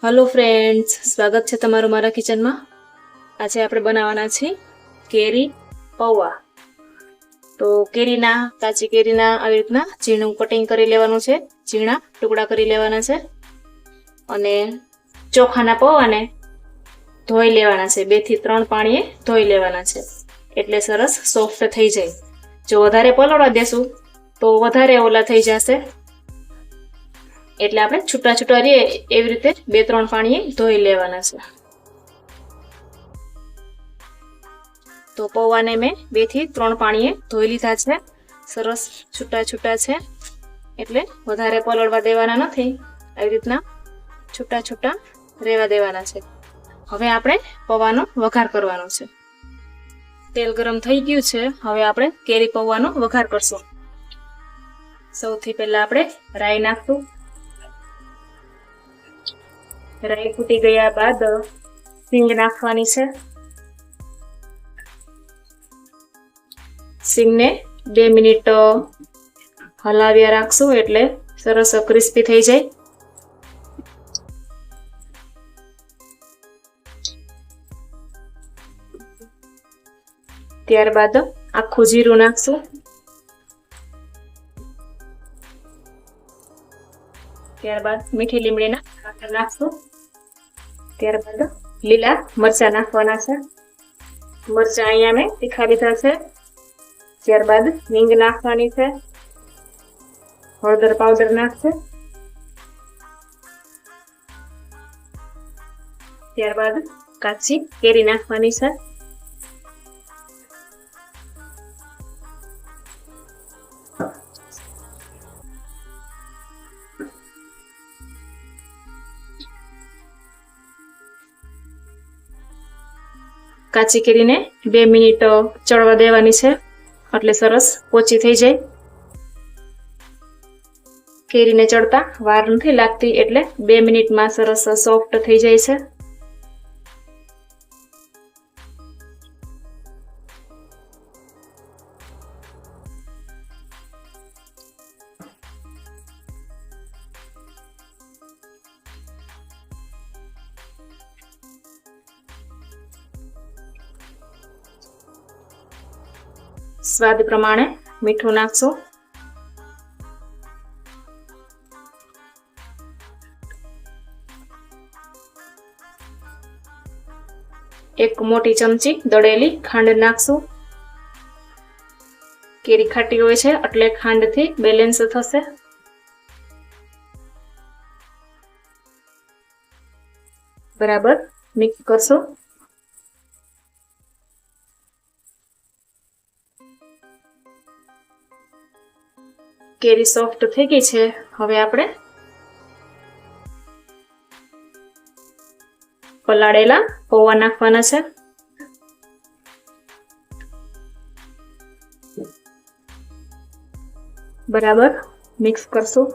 Hello friends, स्वागत है तमारू मारा किचन में। आज आपणे बनावाना छे केरी पौवा। तो केरीना काची केरीना આવી રીતના ઝીણું કટિંગ કરી લેવાનું છે, ઝીણા ટુકડા કરી લેવાના છે અને ચોખાના પૌવાને ધોઈ લેવાના છે। 2 થી 3 પાણીએ ધોઈ લેવાના છે એટલે સરસ સોફ્ટ થઈ જાય। જો વધારે પલળવા દેશું તો વધારે ઓલા થઈ જશે એટલે આપણે છૂટા છૂટા રે એવી રીતે 2-3 પાણીએ ધોઈ લેવાના છે। તો પૌવાને મેં 2 થી 3 પાણીએ ધોઈ લીધા છે। સરસ છૂટા છૂટા છે એટલે વધારે પલળવા દેવાના નથી, આવી રીતના છૂટા છૂટા રહેવા દેવાના છે। હવે આપણે પૌવાનો વઘાર કરવાનો છે। તેલ ગરમ થઈ ગયું છે, હવે આપણે કેરી પૌવાનો વઘાર કરશું। સૌથી પહેલા આપણે રાઈ નાખશું। राई फूटी गया बाद सींग नाखवानी छे। सींग ने 2 मिनिट हलाव्या राखशुं एटले सरस क्रिस्पी थई जाय। त्यारबाद आखुं जीरुं नाखशुं। त्यारबाद मीठी લીમડીના પાવડર નાખશું। त्यारबाद લીલા મરચા નાખવાના છે। મરચા અહીંયા મેં તીખા લીધા છે। ત્યારબાદ હિંગ નાખવાની છે। હળદર પાવડર નાખશે। ત્યારબાદ કાચી કેરી નાખવાની છે। काची केरी ने 2 मिनिट चढ़वा देवानी छे એટલે સરસ પોચી થઈ જાય। કેરી ને ચડતા વાર નથી લાગતી એટલે 2 મિનિટ માં સરસ સોફ્ટ થઈ જાય છે। स्वाद प्रमाणे मीठू नाखशो। एक मोटी चमची दळेली खांड नाखशो। केरी खाटी होय छे એટલે ખાંડ થી બેલેન્સ થશે। बराबर मिक्स करशो। केरी सॉफ्ट થઈ ગઈ છે, હવે આપણે પલાળેલા પૌવા નાખવાના છે। બરાબર મિક્સ કરશું।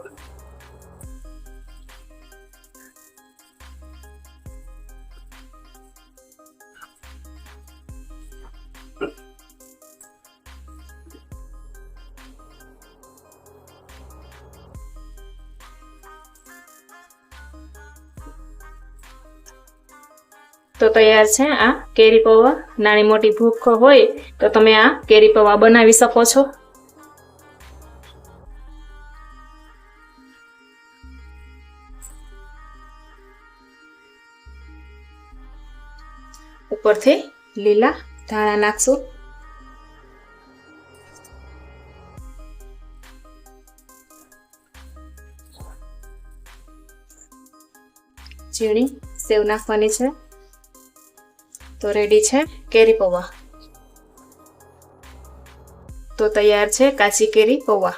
तो तैयार है आ केरी पौवा। नानी मोटी भूख होय तो तमे आ केरी पौवा बनावी सको छो। उपरथी लीला धाणा नाखशो। झीणी सेव नाखवानी छे। तो रेडी है केरी पौवा। तो तैयार है काची केरी पौवा।